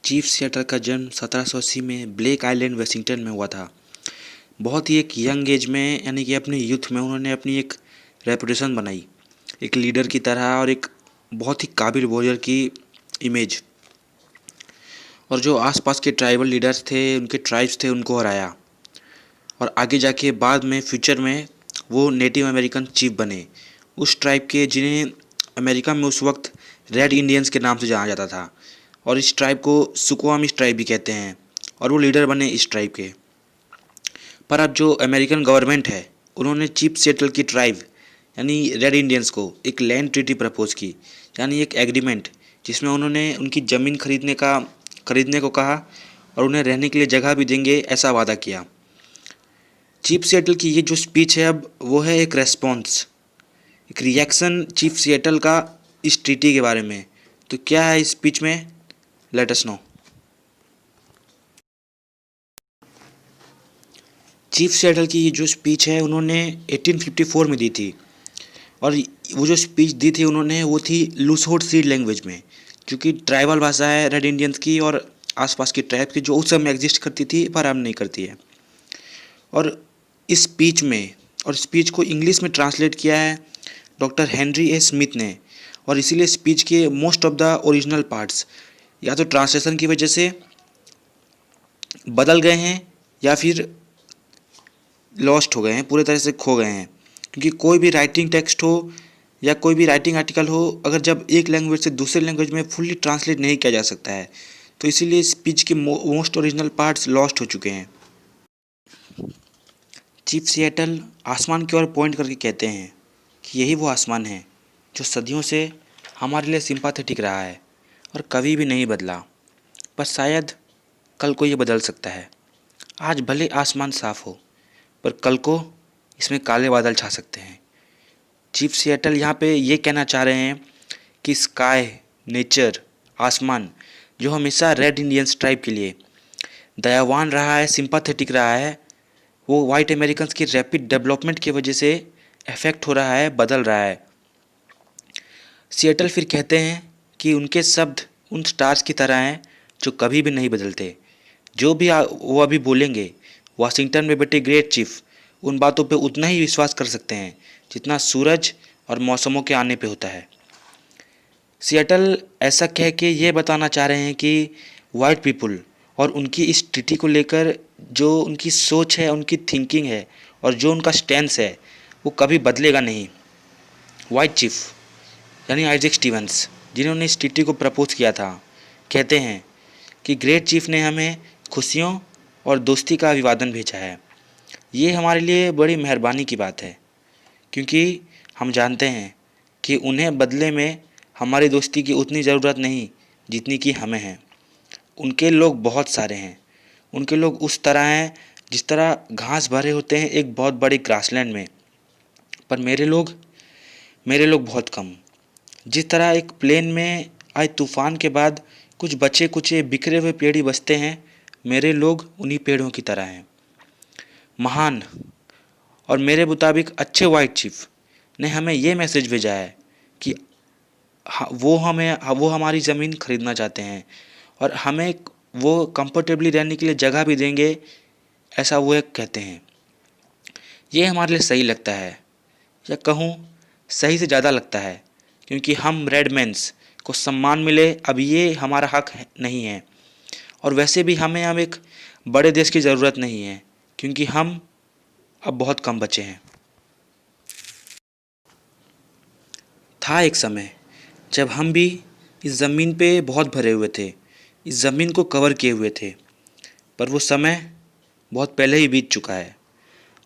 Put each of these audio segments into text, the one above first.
Chief Seattle का जन्म 1780 में ब्लेक आइलैंड वाशिंगटन में हुआ था। बहुत ही एक यंग एज में यानी कि अपने यूथ में उन्होंने अपनी एक रेपुटेशन बनाई, एक लीडर की तरह और एक बहुत ही काबिल वॉरियर की इमेज। और जो आसपास के ट्राइबल लीडर्स थे, उनके ट्राइब्स थे, उनको हराया। और आगे जाके बाद में फ्यूचर में वो नेटिव अमेरिकन चीफ बने, उस ट्राइब के जिन्हें अमेरिका में उस वक्त रेड इंडियंस के नाम से जाना जाता था। और इस ट्राइब को सुक्वामिश ट्राइब भी कहते हैं, और वो लीडर बने इस ट्राइब के। पर अब जो अमेरिकन गवर्नमेंट है, उन्होंने चीफ सेटल की ट्राइब यानी रेड इंडियंस को एक लैंड ट्रीटी प्रपोज की, यानी एक एग्रीमेंट जिसमें उन्होंने उनकी ज़मीन खरीदने को कहा और उन्हें रहने के लिए जगह भी देंगे, ऐसा वादा किया। चीफ सिएटल की ये जो स्पीच है अब वो है एक रेस्पॉन्स, एक रिएक्शन चीफ सिएटल का इस ट्रीटी के बारे में। तो क्या है इस स्पीच में, let us know. Chief Seattle की ये जो स्पीच है उन्होंने 1854 में दी थी। और वो जो स्पीच दी थी उन्होंने, वो थी लूसोट सी लैंग्वेज में, क्योंकि ट्राइबल भाषा है रेड इंडियंस की और आसपास की ट्राइब की, जो उस समय एग्जिस्ट करती थी पर अब नहीं करती है। और इस स्पीच में, और स्पीच को इंग्लिश में ट्रांसलेट किया है डॉक्टर हेनरी ए स्मिथ ने। और इसीलिए स्पीच के most of the original parts या तो ट्रांसलेशन की वजह से बदल गए हैं या फिर लॉस्ट हो गए हैं, पूरी तरह से खो गए हैं। क्योंकि कोई भी राइटिंग टेक्स्ट हो या कोई भी राइटिंग आर्टिकल हो, अगर जब एक लैंग्वेज से दूसरे लैंग्वेज में फुल्ली ट्रांसलेट नहीं किया जा सकता है, तो इसीलिए स्पीच के मोस्ट ओरिजिनल पार्ट्स लॉस्ट हो चुके हैं। चीफ सिएटल आसमान की ओर पॉइंट करके कहते हैं कि यही वो आसमान है जो सदियों से हमारे लिए सिंपैथेटिक रहा है और कभी भी नहीं बदला, पर शायद कल को ये बदल सकता है। आज भले आसमान साफ हो, पर कल को इसमें काले बादल छा सकते हैं। चीफ सिएटल यहाँ पे ये कहना चाह रहे हैं कि स्काई, नेचर, आसमान जो हमेशा रेड इंडियंस ट्राइब के लिए दयावान रहा है, सिंपैथेटिक रहा है, वो वाइट अमेरिकन्स की रैपिड डेवलपमेंट की वजह से इफेक्ट हो रहा है, बदल रहा है। सिएटल फिर कहते हैं कि उनके शब्द उन स्टार्स की तरह हैं जो कभी भी नहीं बदलते। जो भी वो अभी बोलेंगे, वाशिंगटन में बैठे ग्रेट चीफ उन बातों पे उतना ही विश्वास कर सकते हैं जितना सूरज और मौसमों के आने पे होता है। सिएटल ऐसा कह के ये बताना चाह रहे हैं कि वाइट पीपल और उनकी इस ट्रीटी को लेकर जो उनकी सोच है, उनकी थिंकिंग है और जो उनका स्टैंस है, वो कभी बदलेगा नहीं। वाइट चीफ यानी आइजैक स्टीवंस, जिन्होंने इस ट्रीटी को प्रपोज किया था, कहते हैं कि ग्रेट चीफ ने हमें खुशियों और दोस्ती का अभिवादन भेजा है। ये हमारे लिए बड़ी मेहरबानी की बात है, क्योंकि हम जानते हैं कि उन्हें बदले में हमारी दोस्ती की उतनी ज़रूरत नहीं जितनी कि हमें है। उनके लोग बहुत सारे हैं, उनके लोग उस तरह हैं जिस तरह घास भरे होते हैं एक बहुत बड़ी ग्रासलैंड में, पर मेरे लोग बहुत कम। जिस तरह एक प्लेन में आए तूफान के बाद कुछ बचे कुचे बिखरे हुए पेड़ ही बचते हैं, मेरे लोग उन्हीं पेड़ों की तरह हैं। महान और मेरे मुताबिक अच्छे वाइट चीफ ने हमें ये मैसेज भेजा है कि वो हमारी ज़मीन खरीदना चाहते हैं और हमें वो कंफर्टेबली रहने के लिए जगह भी देंगे, ऐसा वो एक कहते हैं। ये हमारे लिए सही लगता है, या कहूँ सही से ज़्यादा लगता है, क्योंकि हम रेडमैन्स को सम्मान मिले अब ये हमारा हक नहीं है। और वैसे भी हमें अब एक बड़े देश की ज़रूरत नहीं है, क्योंकि हम अब बहुत कम बचे हैं। था एक समय जब हम भी इस ज़मीन पे बहुत भरे हुए थे, इस ज़मीन को कवर किए हुए थे, पर वो समय बहुत पहले ही बीत चुका है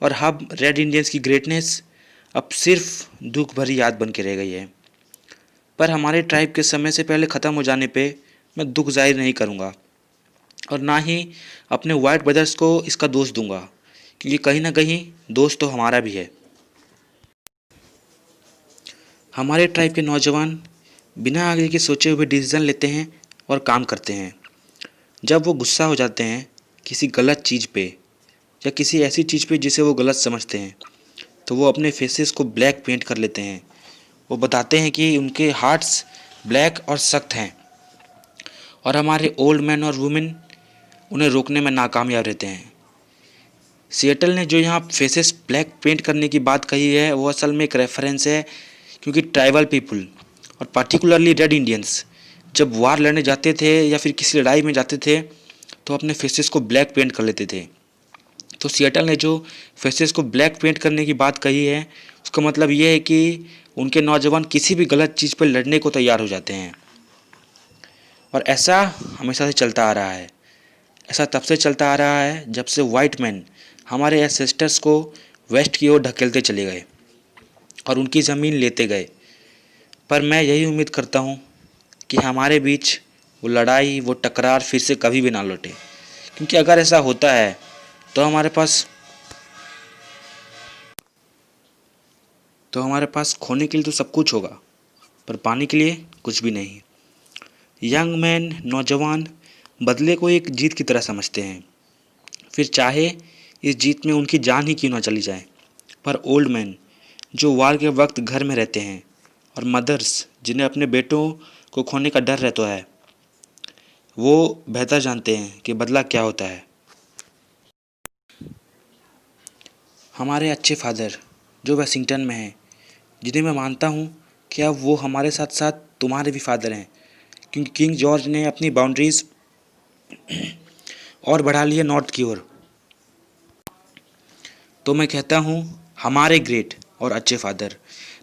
और हम रेड इंडियंस की ग्रेटनेस अब सिर्फ दुख भरी याद बन के रह गई है। पर हमारे ट्राइब के समय से पहले ख़त्म हो जाने पे मैं दुख जाहिर नहीं करूँगा और ना ही अपने वाइट ब्रदर्स को इसका दोष दूंगा, क्योंकि कहीं ना कहीं दोष तो हमारा भी है। हमारे ट्राइब के नौजवान बिना आगे के सोचे हुए डिसीज़न लेते हैं और काम करते हैं। जब वो गुस्सा हो जाते हैं किसी गलत चीज़ पे या किसी ऐसी चीज़ पे जिसे वो गलत समझते हैं, तो वो अपने फेसेस को ब्लैक पेंट कर लेते हैं। वो बताते हैं कि उनके हार्ट्स ब्लैक और सख्त हैं और हमारे ओल्ड मैन और वुमेन उन्हें रोकने में नाकामयाब रहते हैं। सिएटल ने जो यहाँ फेसेस ब्लैक पेंट करने की बात कही है वो असल में एक रेफरेंस है, क्योंकि ट्राइबल पीपल और पर्टिकुलरली रेड इंडियंस जब वार लड़ने जाते थे या फिर किसी लड़ाई में जाते थे तो अपने फेसेस को ब्लैक पेंट कर लेते थे। तो सिएटल ने जो फेसेस को ब्लैक पेंट करने की बात कही है उसका मतलब ये है कि उनके नौजवान किसी भी गलत चीज़ पर लड़ने को तैयार हो जाते हैं। और ऐसा हमेशा से चलता आ रहा है। ऐसा तब से चलता आ रहा है जब से वाइट मैन हमारे एंसेस्टर्स को वेस्ट की ओर ढकेलते चले गए और उनकी ज़मीन लेते गए। पर मैं यही उम्मीद करता हूँ कि हमारे बीच वो लड़ाई, वो टकरार फिर से कभी भी ना लौटे, क्योंकि अगर ऐसा होता है तो हमारे पास खोने के लिए तो सब कुछ होगा, पर पाने के लिए कुछ भी नहीं। यंग मैन, नौजवान बदले को एक जीत की तरह समझते हैं, फिर चाहे इस जीत में उनकी जान ही क्यों ना चली जाए। पर ओल्ड मैन जो वार के वक्त घर में रहते हैं और मदर्स जिन्हें अपने बेटों को खोने का डर रहता है, वो बेहतर जानते हैं कि बदला क्या होता है। हमारे अच्छे फादर जो वाशिंगटन में हैं, जिन्हें मैं मानता हूँ कि अब वो हमारे साथ साथ तुम्हारे भी फादर हैं, क्योंकि किंग जॉर्ज ने अपनी बाउंड्रीज और बढ़ा ली है नॉर्थ की ओर। तो मैं कहता हूँ हमारे ग्रेट और अच्छे फादर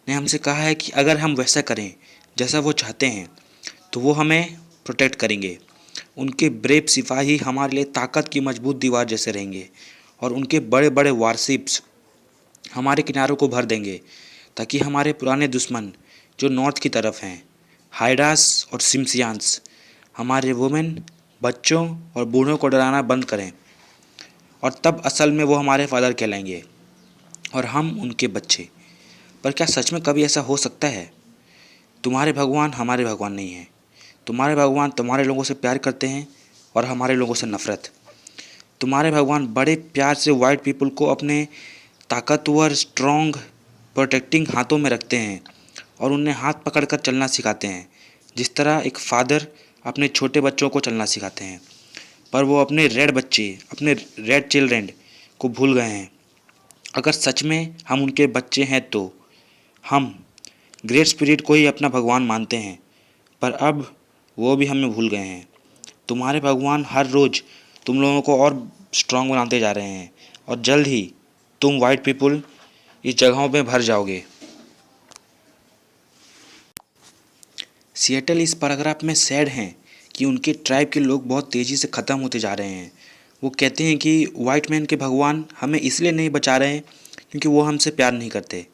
ने हमसे कहा है कि अगर हम वैसा करें जैसा वो चाहते हैं तो वो हमें प्रोटेक्ट करेंगे। उनके ब्रेव सिपाही हमारे लिए ताकत की मजबूत दीवार जैसे रहेंगे और उनके बड़े बड़े वारशिप्स हमारे किनारों को भर देंगे, ताकि हमारे पुराने दुश्मन जो नॉर्थ की तरफ हैं, हाइडास और सिम्सियान्स, हमारे वुमेन, बच्चों और बूढ़ों को डराना बंद करें। और तब असल में वो हमारे फादर कहलाएंगे और हम उनके बच्चे। पर क्या सच में कभी ऐसा हो सकता है? तुम्हारे भगवान हमारे भगवान नहीं हैं। तुम्हारे भगवान तुम्हारे लोगों से प्यार करते हैं और हमारे लोगों से नफ़रत। तुम्हारे भगवान बड़े प्यार से वाइट पीपल को अपने ताकतवर, स्ट्रॉन्ग, प्रोटेक्टिंग हाथों में रखते हैं और उन्हें हाथ पकड़कर चलना सिखाते हैं, जिस तरह एक फादर अपने छोटे बच्चों को चलना सिखाते हैं। पर वो अपने अपने रेड चिल्ड्रेन को भूल गए हैं। अगर सच में हम उनके बच्चे हैं तो हम ग्रेट स्पिरिट को ही अपना भगवान मानते हैं, पर अब वो भी हमें भूल गए हैं। तुम्हारे भगवान हर रोज़ तुम लोगों को और स्ट्रांग बनाते जा रहे हैं और जल्द ही तुम वाइट पीपल इस जगहों में भर जाओगे। सिएटल इस पैराग्राफ में सैड हैं कि उनके ट्राइब के लोग बहुत तेज़ी से ख़त्म होते जा रहे हैं। वो कहते हैं कि वाइट मैन के भगवान हमें इसलिए नहीं बचा रहे हैं क्योंकि वो हमसे प्यार नहीं करते।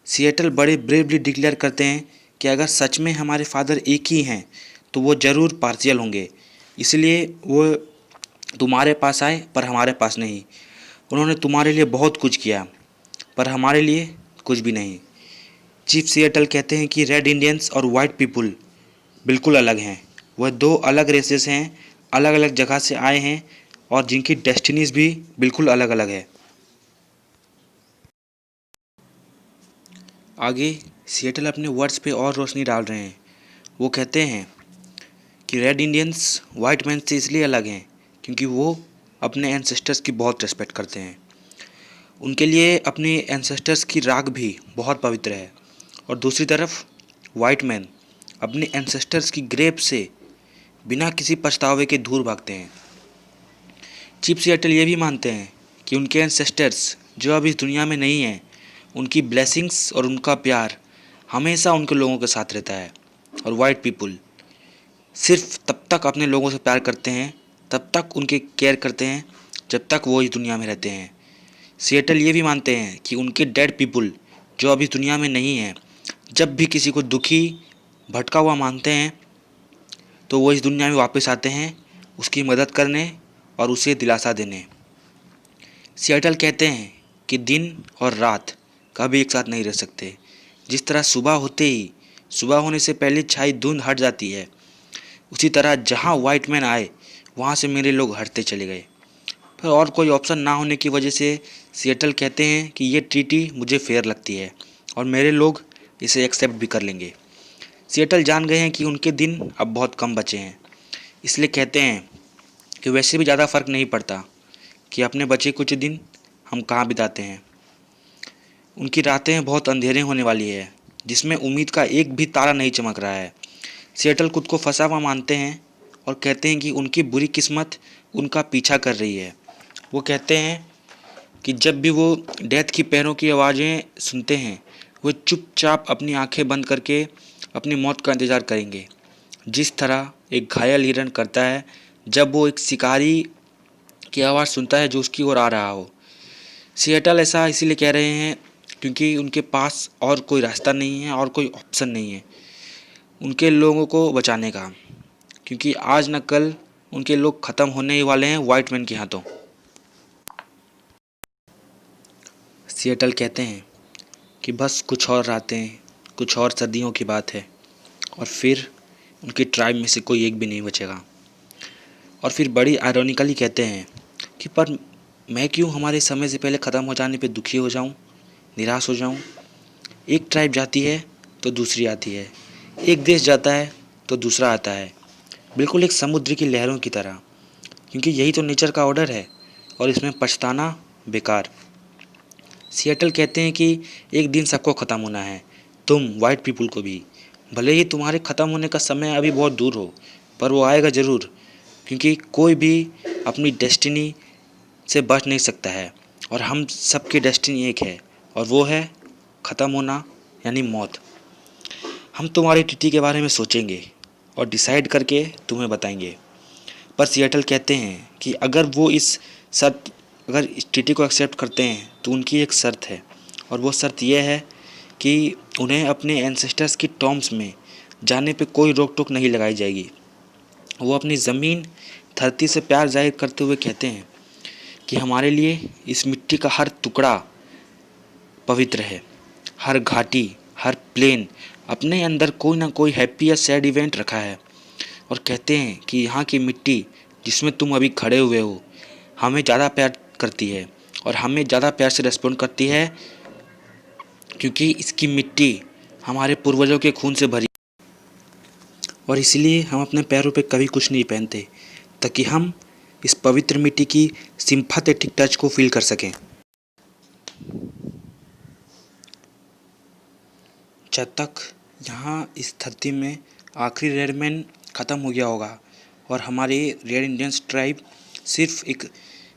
सिएटल बड़े ब्रेवली डिक्लेयर करते हैं कि अगर सच में हमारे फादर एक ही हैं तो वो ज़रूर पार्शियल होंगे, इसलिए वो तुम्हारे पास आए पर हमारे पास नहीं। उन्होंने तुम्हारे लिए बहुत कुछ किया पर हमारे लिए कुछ भी नहीं। चीफ सिएटल कहते हैं कि रेड इंडियंस और वाइट पीपल बिल्कुल अलग हैं। वह दो अलग रेसेस हैं, अलग अलग जगह से आए हैं और जिनकी डेस्टिनीज भी बिल्कुल अलग अलग है। आगे सिएटल अपने वर्ड्स पे और रोशनी डाल रहे हैं। वो कहते हैं कि रेड इंडियंस वाइट मैन से इसलिए अलग हैं क्योंकि वो अपने एंसेस्टर्स की बहुत रिस्पेक्ट करते हैं। उनके लिए अपने एंसेस्टर्स की राख भी बहुत पवित्र है। और दूसरी तरफ वाइट मैन अपने एंसेस्टर्स की ग्रेव से बिना किसी पछतावे के दूर भागते हैं। चीफ सिएटल ये भी मानते हैं कि उनके एंसेस्टर्स जो अब इस दुनिया में नहीं हैं, उनकी ब्लेसिंग्स और उनका प्यार हमेशा उनके लोगों के साथ रहता है। और वाइट पीपल सिर्फ तब तक अपने लोगों से प्यार करते हैं, तब तक उनके केयर करते हैं जब तक वो इस दुनिया में रहते हैं। सिएटल ये भी मानते हैं कि उनके डेड पीपल जो अभी इस दुनिया में नहीं हैं, जब भी किसी को दुखी, भटका हुआ मानते हैं तो वो इस दुनिया में वापस आते हैं उसकी मदद करने और उसे दिलासा देने। सिएटल कहते हैं कि दिन और रात कभी एक साथ नहीं रह सकते। जिस तरह सुबह होने से पहले छाई धुंध हट जाती है, उसी तरह जहाँ वाइट मैन आए वहाँ से मेरे लोग हटते चले गए। पर और कोई ऑप्शन ना होने की वजह से सिएटल कहते हैं कि ये ट्रीटी मुझे फेयर लगती है और मेरे लोग इसे एक्सेप्ट भी कर लेंगे। सिएटल जान गए हैं कि उनके दिन अब बहुत कम बचे हैं, इसलिए कहते हैं कि वैसे भी ज़्यादा फ़र्क नहीं पड़ता कि अपने बचे कुछ दिन हम कहाँ बिताते हैं। उनकी रातें बहुत अंधेरे होने वाली है, जिसमें उम्मीद का एक भी तारा नहीं चमक रहा है। सिएटल खुद को फंसा हुआ मानते हैं और कहते हैं कि उनकी बुरी किस्मत उनका पीछा कर रही है। वो कहते हैं कि जब भी वो डेथ की पैरों की आवाज़ें सुनते हैं, वो चुपचाप अपनी आंखें बंद करके अपनी मौत का इंतज़ार करेंगे, जिस तरह एक घायल हिरन करता है जब वो एक शिकारी की आवाज़ सुनता है जो उसकी ओर आ रहा हो। सिएटल ऐसा इसीलिए कह रहे हैं क्योंकि उनके पास और कोई रास्ता नहीं है और कोई ऑप्शन नहीं है उनके लोगों को बचाने का, क्योंकि आज न कल उनके लोग ख़त्म होने ही वाले हैं वाइट मैन के हाथों। सिएटल कहते हैं कि बस कुछ और रातें, कुछ और सदियों की बात है और फिर उनकी ट्राइब में से कोई एक भी नहीं बचेगा। और फिर बड़ी आयरॉनिकली कहते हैं कि पर मैं क्यों हमारे समय से पहले ख़त्म हो जाने पे दुखी हो जाऊं, निराश हो जाऊं। एक ट्राइब जाती है तो दूसरी आती है, एक देश जाता है तो दूसरा आता है, बिल्कुल एक समुद्र की लहरों की तरह, क्योंकि यही तो नेचर का ऑर्डर है और इसमें पछताना बेकार। सिएटल कहते हैं कि एक दिन सबको ख़त्म होना है, तुम वाइट पीपल को भी। भले ही तुम्हारे ख़त्म होने का समय अभी बहुत दूर हो, पर वो आएगा ज़रूर, क्योंकि कोई भी अपनी डेस्टिनी से बच नहीं सकता है और हम सबकी डेस्टिनी एक है और वो है ख़त्म होना, यानी मौत। हम तुम्हारी तिथि के बारे में सोचेंगे और डिसाइड करके तुम्हें बताएंगे। पर सिएटल कहते हैं कि अगर वो अगर इस तिथि को एक्सेप्ट करते हैं तो उनकी एक शर्त है, और वो शर्त यह है कि उन्हें अपने एंसेस्टर्स की टॉम्स में जाने पे कोई रोक टोक नहीं लगाई जाएगी। वो अपनी ज़मीन धरती से प्यार जाहिर करते हुए कहते हैं कि हमारे लिए इस मिट्टी का हर टुकड़ा पवित्र है, हर घाटी, हर प्लेन अपने अंदर कोई ना कोई हैप्पी या सैड इवेंट रखा है। और कहते हैं कि यहाँ की मिट्टी जिसमें तुम अभी खड़े हुए हो हमें ज़्यादा प्यार करती है और हमें ज़्यादा प्यार से रेस्पॉन्ड करती है, क्योंकि इसकी मिट्टी हमारे पूर्वजों के खून से भरी, और इसलिए हम अपने पैरों पे कभी कुछ नहीं पहनते ताकि हम इस पवित्र मिट्टी की सिंपैथेटिक टच को फील कर सकें। जब तक यहाँ इस धरती में आखिरी रेड मैन ख़त्म हो गया होगा और हमारी रेड इंडियंस ट्राइब सिर्फ एक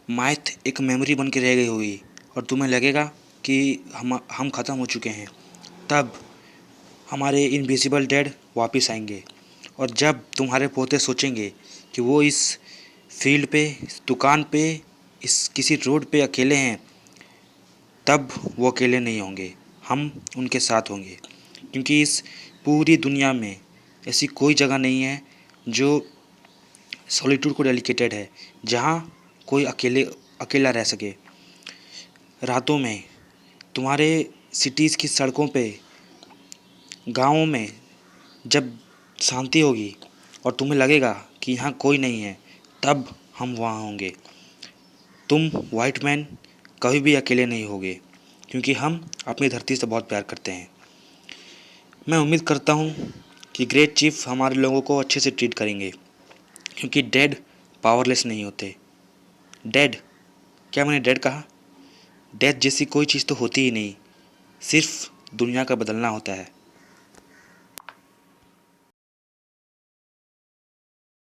माइथ, एक मेमोरी बन के रह गई होगी और तुम्हें लगेगा कि हम ख़त्म हो चुके हैं, तब हमारे इनविजिबल डेड वापस आएंगे। और जब तुम्हारे पोते सोचेंगे कि वो इस फील्ड पे, इस दुकान पे, इस किसी रोड पे अकेले हैं, तब वो अकेले नहीं होंगे, हम उनके साथ होंगे, क्योंकि इस पूरी दुनिया में ऐसी कोई जगह नहीं है जो सॉलिट्यूड को डेडिकेटेड है, जहाँ कोई अकेला रह सके। रातों में तुम्हारे सिटीज़ की सड़कों पे, गाँवों में जब शांति होगी और तुम्हें लगेगा कि यहाँ कोई नहीं है, तब हम वहाँ होंगे। तुम वाइट मैन कभी भी अकेले नहीं होगे, क्योंकि हम अपनी धरती से बहुत प्यार करते हैं। मैं उम्मीद करता हूँ कि ग्रेट चीफ हमारे लोगों को अच्छे से ट्रीट करेंगे, क्योंकि डेड पावरलेस नहीं होते। डेड, क्या मैंने डेड कहा? डेथ जैसी कोई चीज़ तो होती ही नहीं, सिर्फ दुनिया का बदलना होता है।